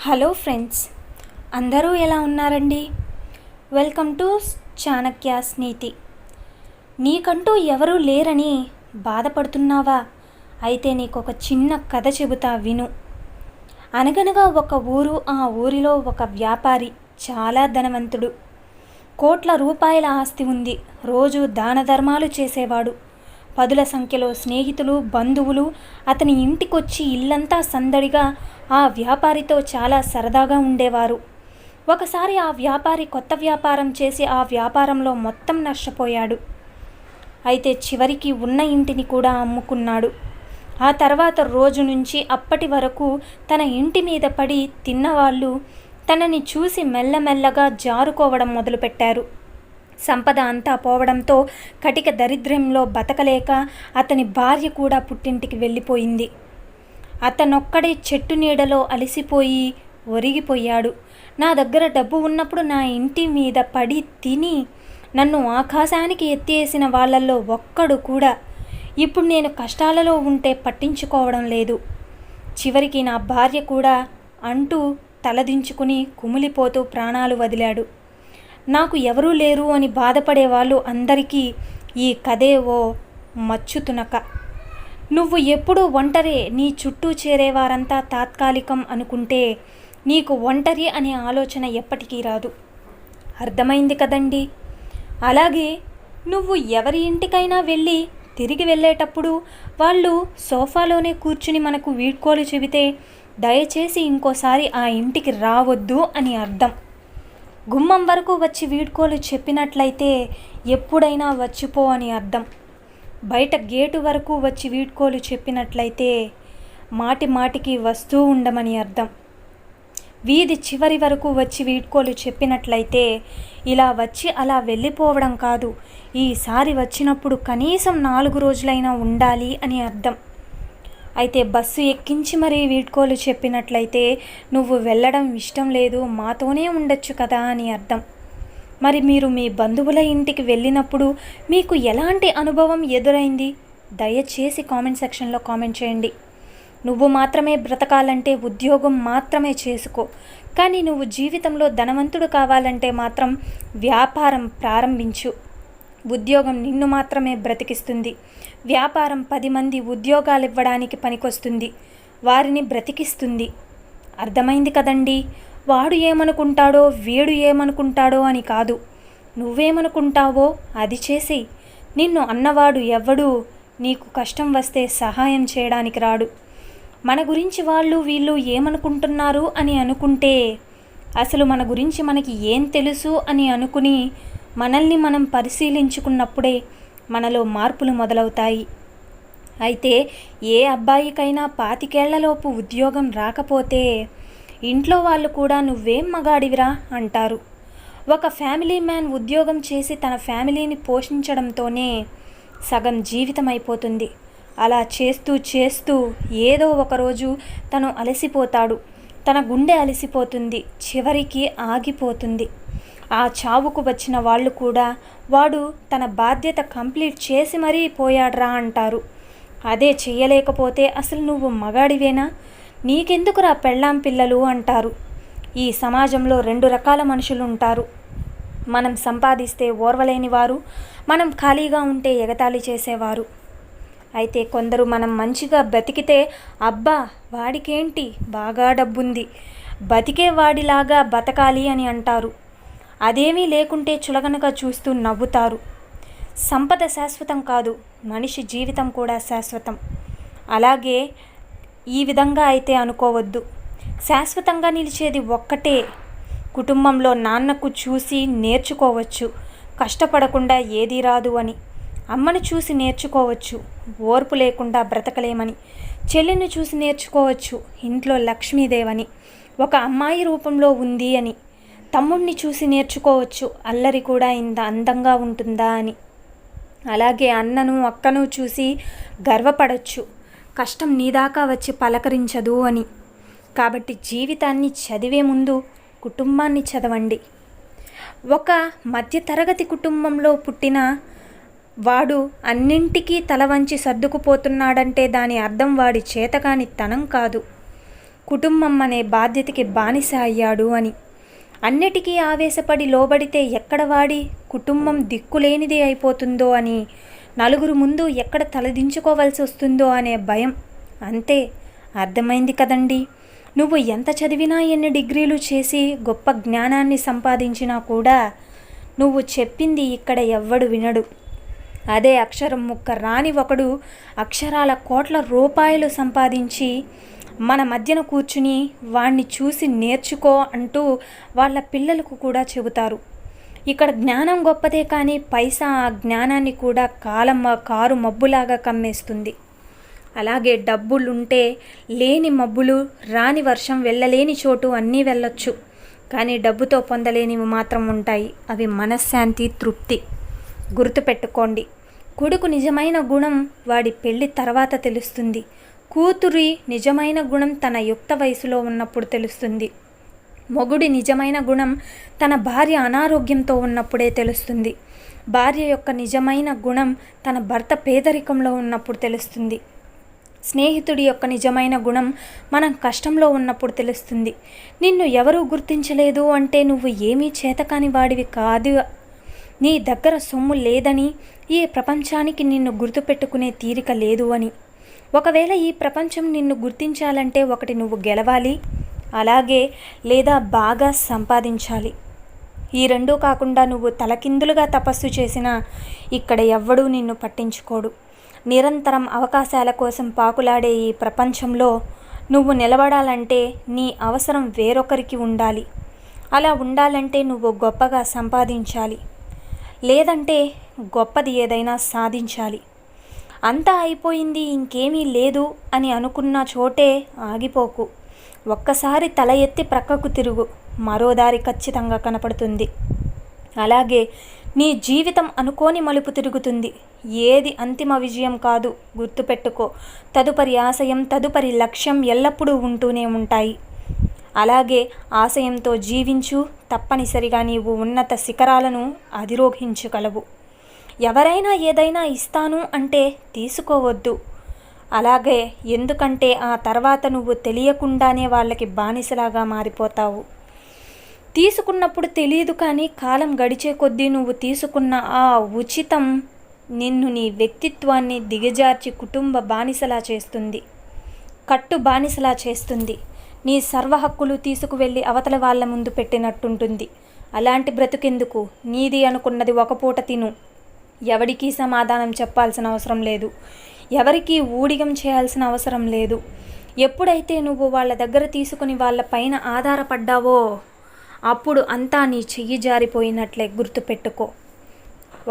Hello friends, అందరూ ఎలా ఉన్నారండి? వెల్కమ్ టు చాణక్యాస్ నీతి. నీకంటూ ఎవరూ లేరని బాధపడుతున్నావా? అయితే నీకు ఒక చిన్న కథ చెబుతా విను. అనగనగా ఒక ఊరు. ఆ ఊరిలో ఒక వ్యాపారి చాలా ధనవంతుడు. కోట్ల రూపాయల ఆస్తి ఉంది. రోజు దాన ధర్మాలు చేసేవాడు. పదుల సంఖ్యలో స్నేహితులు, బంధువులు అతని ఇంటికొచ్చి ఇల్లంతా సందడిగా ఆ వ్యాపారితో చాలా సరదాగా ఉండేవారు. ఒకసారి ఆ వ్యాపారి కొత్త వ్యాపారం చేసి ఆ వ్యాపారంలో మొత్తం నష్టపోయాడు. అయితే చివరికి ఉన్న ఇంటిని కూడా అమ్ముకున్నాడు. ఆ తర్వాత రోజు నుంచి అప్పటి వరకు తన ఇంటి మీద పడి తిన్నవాళ్ళు తనని చూసి మెల్లమెల్లగా జారుకోవడం మొదలుపెట్టారు. సంపద అంతా పోవడంతో కటిక దరిద్రంలో బతకలేక అతని భార్య కూడా పుట్టింటికి వెళ్ళిపోయింది. అతనొక్కడే చెట్టు నీడలో అలసిపోయి ఒరిగిపోయాడు. నా దగ్గర డబ్బు ఉన్నప్పుడు నా ఇంటి మీద పడి తిని నన్ను ఆకాశానికి ఎత్తేసిన వాళ్ళల్లో ఒక్కడు కూడా ఇప్పుడు నేను కష్టాలలో ఉంటే పట్టించుకోవడం లేదు. చివరికి నా భార్య కూడా అంటూ తలదించుకుని కుమిలిపోతూ ప్రాణాలు వదిలాడు. నాకు ఎవరూ లేరు అని బాధపడే వాళ్ళు అందరికీ ఈ కథే ఓ మచ్చుతునక. నువ్వు ఎప్పుడూ ఒంటరే, నీ చుట్టూ చేరేవారంతా తాత్కాలికం అనుకుంటే నీకు ఒంటరి అనే ఆలోచన ఎప్పటికీ రాదు. అర్థమైంది కదండి? అలాగే నువ్వు ఎవరి ఇంటికైనా వెళ్ళి తిరిగి వెళ్ళేటప్పుడు వాళ్ళు సోఫాలోనే కూర్చుని మనకు వీడ్కోలు చెబితే దయచేసి ఇంకోసారి ఆ ఇంటికి రావద్దు అని అర్థం. గుమ్మం వరకు వచ్చి వీడ్కోలు చెప్పినట్లయితే ఎప్పుడైనా వచ్చిపో అని అర్థం. బయట గేటు వరకు వచ్చి వీడ్కోలు చెప్పినట్లయితే మాటి మాటికి వస్తూ ఉండమని అర్థం. వీధి చివరి వరకు వచ్చి వీడ్కోలు చెప్పినట్లయితే ఇలా వచ్చి అలా వెళ్ళిపోవడం కాదు, ఈసారి వచ్చినప్పుడు కనీసం 4 రోజులైనా ఉండాలి అని అర్థం. అయితే బస్సు ఎక్కించి మరీ వీడ్కోలు చెప్పినట్లయితే నువ్వు వెళ్ళడం ఇష్టం లేదు, మాతోనే ఉండొచ్చు కదా అని అర్థం. మరి మీరు మీ బంధువుల ఇంటికి వెళ్ళినప్పుడు మీకు ఎలాంటి అనుభవం ఎదురైంది? దయచేసి కామెంట్ సెక్షన్లో కామెంట్ చేయండి. నువ్వు మాత్రమే బ్రతకాలంటే ఉద్యోగం మాత్రమే చేసుకో, కానీ నువ్వు జీవితంలో ధనవంతుడు కావాలంటే మాత్రం వ్యాపారం ప్రారంభించు. ఉద్యోగం నిన్ను మాత్రమే బ్రతికిస్తుంది. వ్యాపారం 10 మంది ఉద్యోగాలు ఇవ్వడానికి పనికొస్తుంది, వారిని బ్రతికిస్తుంది. అర్థమైంది కదండి? వాడు ఏమనుకుంటాడో వీడు ఏమనుకుంటాడో అని కాదు, నువ్వేమనుకుంటావో అది చేసేయి. నిన్ను అన్నవాడు ఎవ్వడూ నీకు కష్టం వస్తే సహాయం చేయడానికి రాడు. మన గురించి వాళ్ళు వీళ్ళు ఏమనుకుంటున్నారు అని అనుకుంటే అసలు మన గురించి మనకి ఏం తెలుసు అని అనుకుని మనల్ని మనం పరిశీలించుకున్నప్పుడే మనలో మార్పులు మొదలవుతాయి. అయితే ఏ అబ్బాయికైనా 25 ఏళ్లలోపు ఉద్యోగం రాకపోతే ఇంట్లో వాళ్ళు కూడా నువ్వేం మగాడివిరా అంటారు. ఒక ఫ్యామిలీ మ్యాన్ ఉద్యోగం చేసి తన ఫ్యామిలీని పోషించడంతోనే సగం జీవితం అయిపోతుంది. అలా చేస్తూ చేస్తూ ఏదో ఒకరోజు తను అలసిపోతాడు, తన గుండె అలసిపోతుంది, చివరికి ఆగిపోతుంది. ఆ చావుకు వచ్చిన వాళ్ళు కూడా వాడు తన బాధ్యత కంప్లీట్ చేసి మరీ పోయాడ్రా అంటారు. అదే చెయ్యలేకపోతే అసలు నువ్వు మగాడివేనా, నీకెందుకురా పెళ్ళాం పిల్లలు అంటారు. ఈ సమాజంలో 2 రకాల మనుషులు ఉంటారు. మనం సంపాదిస్తే ఓర్వలేని వారు, మనం ఖాళీగా ఉంటే ఎగతాళి చేసేవారు. అయితే కొందరు మనం మంచిగా బతికితే అబ్బా వాడికేంటి బాగా డబ్బుంది, బతికే వాడిలాగా బతకాలి అని అంటారు. అదేమీ లేకుంటే చులకనగా చూస్తూ నవ్వుతారు. సంపద శాశ్వతం కాదు, మనిషి జీవితం కూడా శాశ్వతం. అలాగే ఈ విధంగా అయితే అనుకోవద్దు. శాశ్వతంగా నిలిచేది ఒక్కటే. కుటుంబంలో నాన్నకు చూసి నేర్చుకోవచ్చు, కష్టపడకుండా ఏదీ రాదు అని. అమ్మను చూసి నేర్చుకోవచ్చు, ఓర్పు లేకుండా బ్రతకలేమని. చెల్లిని చూసి నేర్చుకోవచ్చు, ఇంట్లో లక్ష్మీదేవని, ఒక అమ్మాయి రూపంలో ఉంది అని. తమ్ముడిని చూసి నేర్చుకోవచ్చు, అల్లరి కూడా ఇంత అందంగా ఉంటుందా అని. అలాగే అన్నను అక్కను చూసి గర్వపడవచ్చు, కష్టం నీదాకా వచ్చి పలకరించదు అని. కాబట్టి జీవితాన్ని చదివే ముందు కుటుంబాన్ని చదవండి. ఒక మధ్యతరగతి కుటుంబంలో పుట్టిన వాడు అన్నింటికీ తల వంచి సర్దుకుపోతున్నాడంటే దాని అర్థం వాడి చేతకాని తనం కాదు. కుటుంబం అనే బాధ్యతకి బానిస అయ్యాడు అని. అన్నిటికీ ఆవేశపడి లోబడితే ఎక్కడ వాడి కుటుంబం దిక్కులేనిది అయిపోతుందో అని, నలుగురు ముందు ఎక్కడ తలదించుకోవాల్సి వస్తుందో అనే భయం. అంతే, అర్థమైంది కదండి. నువ్వు ఎంత చదివినా, ఎన్ని డిగ్రీలు చేసి, గొప్ప జ్ఞానాన్ని సంపాదించినా కూడా నువ్వు చెప్పింది ఇక్కడ ఎవ్వడు వినడు. అదే అక్షరం ముక్క రాని ఒకడు అక్షరాల కోట్ల రూపాయలు సంపాదించి మన మధ్యన కూర్చుని వాణ్ణి చూసి నేర్చుకో అంటూ వాళ్ళ పిల్లలకు కూడా చెబుతారు. ఇక్కడ జ్ఞానం గొప్పదే, కానీ పైసా ఆ జ్ఞానాన్ని కూడా కారు మబ్బులాగా కమ్మేస్తుంది. అలాగే డబ్బులుంటే లేని మబ్బులు, రాని వర్షం, వెళ్ళలేని చోటు అన్నీ వెళ్ళొచ్చు. కానీ డబ్బుతో పొందలేనివి మాత్రం ఉంటాయి. అవి మనశ్శాంతి, తృప్తి. గుర్తుపెట్టుకోండి. కొడుకు నిజమైన గుణం వాడి పెళ్లి తర్వాత తెలుస్తుంది. కూతురి నిజమైన గుణం తన యుక్త వయసులో ఉన్నప్పుడు తెలుస్తుంది. మొగుడి నిజమైన గుణం తన భార్య అనారోగ్యంతో ఉన్నప్పుడే తెలుస్తుంది. భార్య యొక్క నిజమైన గుణం తన భర్త పేదరికంలో ఉన్నప్పుడు తెలుస్తుంది. స్నేహితుడి యొక్క నిజమైన గుణం మనం కష్టంలో ఉన్నప్పుడు తెలుస్తుంది. నిన్ను ఎవరూ గుర్తించలేదు అంటే నువ్వు ఏమీ చేతకాని వాడివి కాదు. నీ దగ్గర సొమ్ము లేదని, ఈ ప్రపంచానికి నిన్ను గుర్తుపెట్టుకునే తీరిక లేదు అని. ఒకవేళ ఈ ప్రపంచం నిన్ను గుర్తించాలంటే ఒకటి నువ్వు గెలవాలి, అలాగే లేదా బాగా సంపాదించాలి. ఈ రెండూ కాకుండా నువ్వు తలకిందులుగా తపస్సు చేసినా ఇక్కడ ఎవ్వడూ నిన్ను పట్టించుకోడు. నిరంతరం అవకాశాల కోసం పాకులాడే ఈ ప్రపంచంలో నువ్వు నిలబడాలంటే నీ అవసరం వేరొకరికి ఉండాలి. అలా ఉండాలంటే నువ్వు గొప్పగా సంపాదించాలి, లేదంటే గొప్పది ఏదైనా సాధించాలి. అంతా అయిపోయింది, ఇంకేమీ లేదు అని అనుకున్న చోటే ఆగిపోకు. ఒక్కసారి తల ఎత్తి ప్రక్కకు తిరుగు, మరో దారి ఖచ్చితంగా కనపడుతుంది. అలాగే నీ జీవితం అనుకోని మలుపు తిరుగుతుంది. ఏది అంతిమ విజయం కాదు, గుర్తుపెట్టుకో. తదుపరి ఆశయం, తదుపరి లక్ష్యం ఎల్లప్పుడూ ఉంటూనే ఉంటాయి. అలాగే ఆశయంతో జీవించు, తప్పనిసరిగా నీవు ఉన్నత శిఖరాలను అధిరోహించగలవు. ఎవరైనా ఏదైనా ఇస్తాను అంటే తీసుకోవద్దు. అలాగే, ఎందుకంటే ఆ తర్వాత నువ్వు తెలియకుండానే వాళ్ళకి బానిసలాగా మారిపోతావు. తీసుకున్నప్పుడు తెలియదు, కానీ కాలం గడిచే కొద్దీ నువ్వు తీసుకున్న ఆ ఉచితం నిన్ను, నీ వ్యక్తిత్వాన్ని దిగజార్చి కుటుంబ బానిసలా చేస్తుంది, కట్టు బానిసలా చేస్తుంది. నీ సర్వ హక్కులు తీసుకువెళ్ళి అవతల వాళ్ళ ముందు పెట్టినట్టుంటుంది. అలాంటి బ్రతుకెందుకు? నీది అనుకున్నది ఒక పూట తిను. ఎవరికీ సమాధానం చెప్పాల్సిన అవసరం లేదు, ఎవరికీ ఊడిగం చేయాల్సిన అవసరం లేదు. ఎప్పుడైతే నువ్వు వాళ్ళ దగ్గర తీసుకుని వాళ్ళ పైన ఆధారపడ్డావో అప్పుడు అంతా నీ చెయ్యి జారిపోయినట్లే. గుర్తుపెట్టుకో.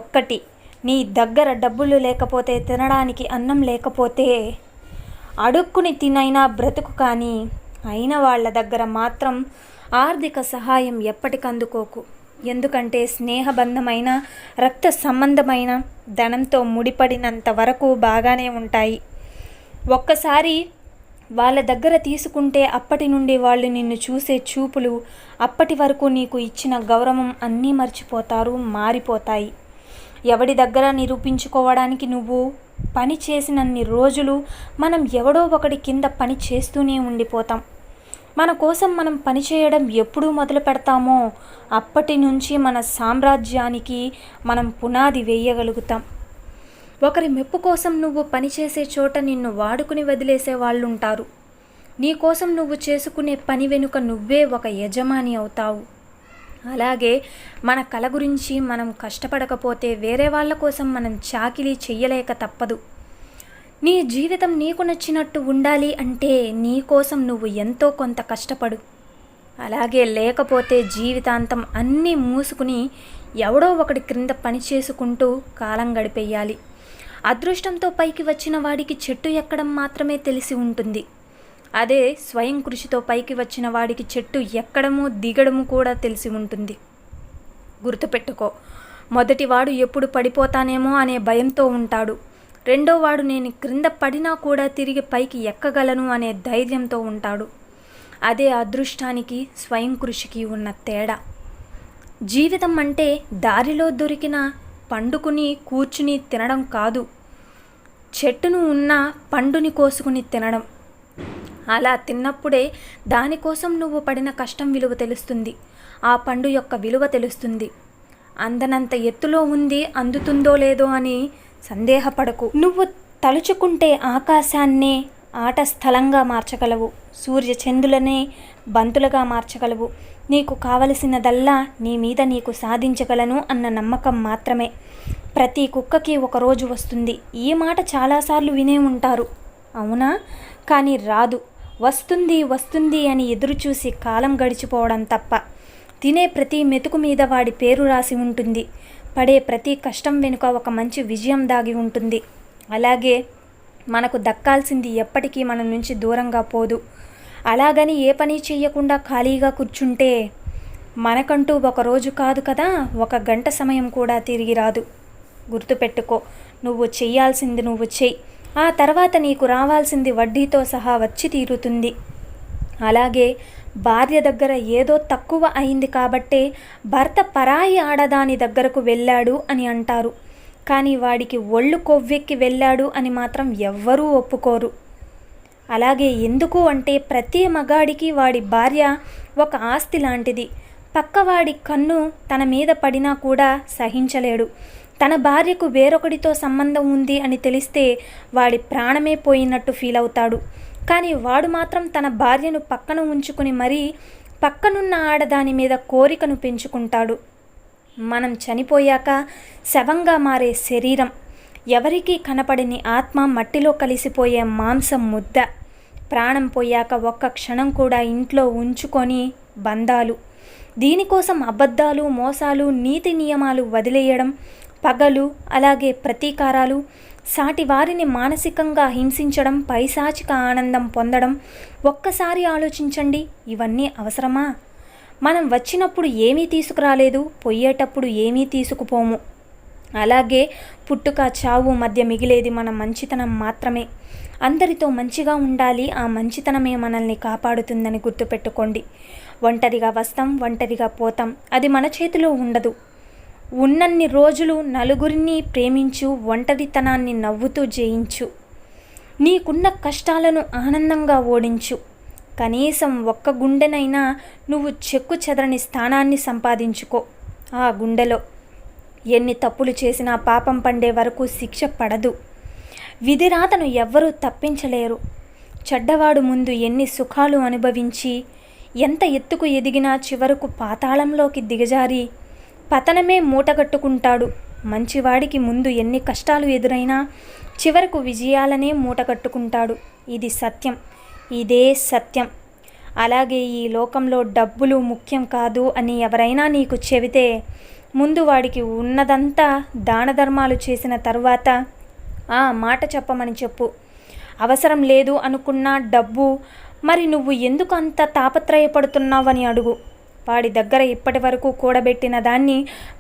ఒక్కటి, నీ దగ్గర డబ్బులు లేకపోతే, తినడానికి అన్నం లేకపోతే అడుక్కుని తినైనా బ్రతుకు, కానీ అయిన వాళ్ళ దగ్గర మాత్రం ఆర్థిక సహాయం ఎప్పటికందుకోకు. ఎందుకంటే స్నేహబంధమైన, రక్త సంబంధమైన ధనంతో ముడిపడినంత వరకు బాగానే ఉంటాయి. ఒక్కసారి వాళ్ళ దగ్గర తీసుకుంటే అప్పటి నుండి వాళ్ళు నిన్ను చూసే చూపులు, అప్పటి వరకు నీకు ఇచ్చిన గౌరవం అన్నీ మర్చిపోతారు, మారిపోతాయి. ఎవడి దగ్గర నిరూపించుకోవడానికి నువ్వు పని చేసినన్ని రోజులు మనం ఎవడో ఒకటి కింద పని చేస్తూనే ఉండిపోతాం. మన కోసం మనం పనిచేయడం ఎప్పుడు మొదలు పెడతామో అప్పటి నుంచి మన సామ్రాజ్యానికి మనం పునాది వేయగలుగుతాం. ఒకరి మెప్పు కోసం నువ్వు పనిచేసే చోట నిన్ను వాడుకుని వదిలేసే వాళ్ళు ఉంటారు. నీ కోసం నువ్వు చేసుకునే పని వెనుక నువ్వే ఒక యజమాని అవుతావు. అలాగే మన కల గురించి మనం కష్టపడకపోతే వేరే వాళ్ళ కోసం మనం చాకిరీ చెయ్యలేక తప్పదు. నీ జీవితం నీకు నచ్చినట్టు ఉండాలి అంటే నీ కోసం నువ్వు ఎంతో కొంత కష్టపడు. అలాగే లేకపోతే జీవితాంతం అన్నీ మూసుకుని ఎవడో ఒకటి క్రింద పని చేసుకుంటూ కాలం గడిపేయాలి. అదృష్టంతో పైకి వచ్చిన వాడికి చెట్టు ఎక్కడం మాత్రమే తెలిసి ఉంటుంది. అదే స్వయం కృషితో పైకి వచ్చిన వాడికి చెట్టు ఎక్కడము దిగడము కూడా తెలిసి ఉంటుంది. గుర్తుపెట్టుకో. మొదటివాడు ఎప్పుడు పడిపోతానేమో అనే భయంతో ఉంటాడు. రెండోవాడు నేను క్రింద పడినా కూడా తిరిగి పైకి ఎక్కగలను అనే ధైర్యంతో ఉంటాడు. అదే అదృష్టానికి, స్వయం కృషికి ఉన్న తేడా. జీవితం అంటే దారిలో దొరికిన పండుకుని కూర్చుని తినడం కాదు, చెట్టును ఉన్న పండుని కోసుకుని తినడం. అలా తిన్నప్పుడే దానికోసం నువ్వు పడిన కష్టం విలువ తెలుస్తుంది. ఆ పండు యొక్క విలువ తెలుస్తుంది. అందనంత ఎత్తులో ఉంది, అందుతుందో లేదో అని సందేహపడకు. నువ్వు తలుచుకుంటే ఆకాశాన్నే ఆట స్థలంగా మార్చగలవు, సూర్యచంద్రులనే బంతులుగా మార్చగలవు. నీకు కావలసినదల్లా నీ మీద నీకు సాధించగలను అన్న నమ్మకం మాత్రమే. ప్రతి కుక్కకి ఒకరోజు వస్తుంది. ఈ మాట చాలాసార్లు వినే ఉంటారు, అవునా? కానీ రాదు. వస్తుంది వస్తుంది అని ఎదురుచూసి కాలం గడిచిపోవడం తప్ప. తినే ప్రతి మెతుకు మీద వాడి పేరు రాసి ఉంటుంది. పడే ప్రతి కష్టం వెనుక ఒక మంచి విజయం దాగి ఉంటుంది. అలాగే మనకు దక్కాల్సింది ఎప్పటికీ మన నుంచి దూరంగా పోదు. అలాగని ఏ పని చెయ్యకుండా ఖాళీగా కూర్చుంటే మనకంటూ ఒకరోజు కాదు కదా, 1 గంట సమయం కూడా తిరిగి రాదు. గుర్తుపెట్టుకో, నువ్వు చెయ్యాల్సింది నువ్వు చెయ్యి. ఆ తర్వాత నీకు రావాల్సింది వడ్డీతో సహా వచ్చి తీరుతుంది. అలాగే భార్య దగ్గర ఏదో తక్కువ అయింది కాబట్టే భర్త పరాయి ఆడదాని దగ్గరకు వెళ్ళాడు అని అంటారు. కానీ వాడికి ఒళ్ళు కొవ్వెక్కి వెళ్ళాడు అని మాత్రం ఎవ్వరూ ఒప్పుకోరు. అలాగే ఎందుకు అంటే ప్రతి మగాడికి వాడి భార్య ఒక ఆస్తి లాంటిది. పక్కవాడి కన్ను తన మీద పడినా కూడా సహించలేడు. తన భార్యకు వేరొకడితో సంబంధం ఉంది అని తెలిస్తే వాడి ప్రాణమే పోయినట్టు ఫీల్ అవుతాడు. కానీ వాడు మాత్రం తన భార్యను పక్కన ఉంచుకుని మరీ పక్కనున్న ఆడదాని మీద కోరికను పెంచుకుంటాడు. మనం చనిపోయాక శవంగా మారే శరీరం, ఎవరికీ కనపడని ఆత్మ, మట్టిలో కలిసిపోయే మాంసం ముద్ద. ప్రాణం పోయాక ఒక్క క్షణం కూడా ఇంట్లో ఉంచుకొని బంధాలు. దీనికోసం అబద్ధాలు, మోసాలు, నీతి నియమాలు వదిలేయడం, పగలు, అలాగే ప్రతీకారాలు, సాటి వారిని మానసికంగా హింసించడం, పైశాచిక ఆనందం పొందడం. ఒక్కసారి ఆలోచించండి, ఇవన్నీ అవసరమా? మనం వచ్చినప్పుడు ఏమీ తీసుకురాలేదు, పోయేటప్పుడు ఏమీ తీసుకుపోము. అలాగే పుట్టుక చావు మధ్య మిగిలేది మన మంచితనం మాత్రమే. అందరితో మంచిగా ఉండాలి, ఆ మంచితనమే మనల్ని కాపాడుతుందని గుర్తుపెట్టుకోండి. ఒంటరిగా వస్తాం, ఒంటరిగా పోతాం, అది మన చేతిలో ఉండదు. ఉన్నన్ని రోజులు నలుగురిని ప్రేమించు, ఒంటరితనాన్ని నవ్వుతూ జయించు. నీకున్న కష్టాలను ఆనందంగా ఓడించు. కనీసం ఒక్క గుండెనైనా నువ్వు చెక్కు చెదరని స్థానాన్ని సంపాదించుకో. ఆ గుండెలో ఎన్ని తప్పులు చేసినా పాపం పండే వరకు శిక్ష పడదు. విధిరాతను ఎవ్వరూ తప్పించలేరు. చెడ్డవాడు ముందు ఎన్ని సుఖాలు అనుభవించి ఎంత ఎత్తుకు ఎదిగినా చివరకు పాతాళంలోకి దిగజారి పతనమే మూటగట్టుకుంటాడు. మంచివాడికి ముందు ఎన్ని కష్టాలు ఎదురైనా చివరకు విజయాలనే మూటగట్టుకుంటాడు. ఇది సత్యం, ఇదే సత్యం. అలాగే ఈ లోకంలో డబ్బులు ముఖ్యం కాదు అని ఎవరైనా నీకు చెబితే ముందు వాడికి ఉన్నదంతా దాన ధర్మాలు చేసిన తర్వాత ఆ మాట చెప్పమని చెప్పు. అవసరం లేదు అనుకున్నా డబ్బు, మరి నువ్వు ఎందుకు అంత తాపత్రయపడుతున్నావని అడుగు. వాడి దగ్గర ఇప్పటి వరకు కూడబెట్టిన దాన్ని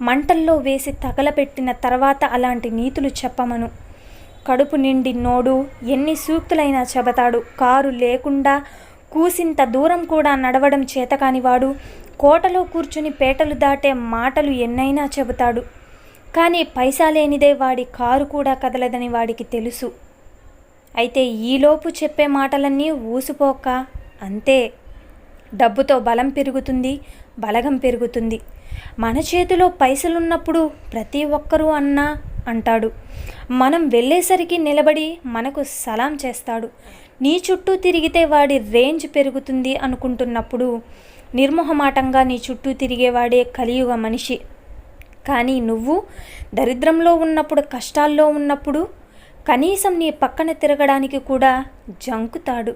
మంటల్లో వేసి తగలపెట్టిన తర్వాత అలాంటి నీతులు చెప్పమను. కడుపు నిండి నోడు ఎన్ని సూక్తులైనా చెబతాడు. కారు లేకుండా కూసింత దూరం కూడా నడవడం చేతకానివాడు కోటలో కూర్చుని పేటలు దాటే మాటలు ఎన్నైనా చెబుతాడు. కానీ పైసా లేనిదే వాడి కారు కూడా కదలదని వాడికి తెలుసు. అయితే ఈలోపు చెప్పే మాటలన్నీ ఊసిపోక అంతే. డబ్బుతో బలం పెరుగుతుంది, బలగం పెరుగుతుంది. మన చేతిలో పైసలున్నప్పుడు ప్రతి ఒక్కరూ అన్నా అంటాడు. మనం వెళ్ళేసరికి నిలబడి మనకు సలాం చేస్తాడు. నీ చుట్టూ తిరిగితే వాడి రేంజ్ పెరుగుతుంది అనుకుంటున్నప్పుడు నిర్మోహమాటంగా నీ చుట్టూ తిరిగేవాడే కలియుగ మనిషి. కానీ నువ్వు దరిద్రంలో ఉన్నప్పుడు, కష్టాల్లో ఉన్నప్పుడు కనీసం నీ పక్కన తిరగడానికి కూడా జంకుతాడు.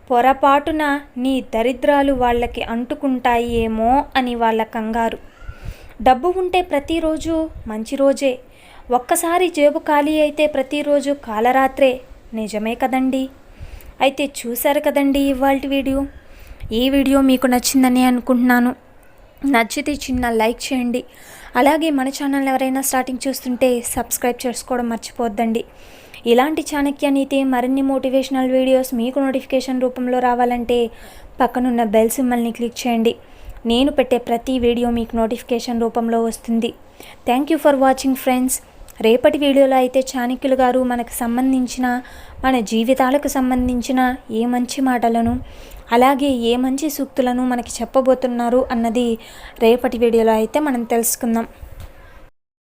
పొరపాటున నీ దరిద్రాలు వాళ్ళకి అంటుకుంటాయి ఏమో అని వాళ్ళ కంగారు. డబ్బు ఉంటే ప్రతిరోజు మంచి రోజే, ఒక్కసారి జేబు ఖాళీ అయితే ప్రతిరోజు కాలరాత్రే. నిజమే కదండి. అయితే చూశారు కదండి ఇవాల్టి వీడియో. ఈ వీడియో మీకు నచ్చిందని అనుకుంటున్నాను. నచ్చితే చిన్న లైక్ చేయండి. అలాగే మన ఛానల్ ఎవరైనా స్టార్టింగ్ చూస్తుంటే సబ్స్క్రైబ్ చేసుకోవడం మర్చిపోద్దండి. ఇలాంటి చాణక్య నీతి మరిన్ని మోటివేషనల్ వీడియోస్ మీకు నోటిఫికేషన్ రూపంలో రావాలంటే పక్కనున్న బెల్ సింబల్ని క్లిక్ చేయండి. నేను పెట్టే ప్రతి వీడియో మీకు నోటిఫికేషన్ రూపంలో వస్తుంది. Thank you for watching friends. రేపటి వీడియోలో అయితే చాణక్యులు గారు మనకు సంబంధించిన మన జీవితాలకు సంబంధించిన ఏ మంచి మాటలను అలాగే ఏ మంచి సూక్తులను మనకి చెప్పబోతున్నారు అన్నది రేపటి వీడియోలో అయితే మనం తెలుసుకుందాం.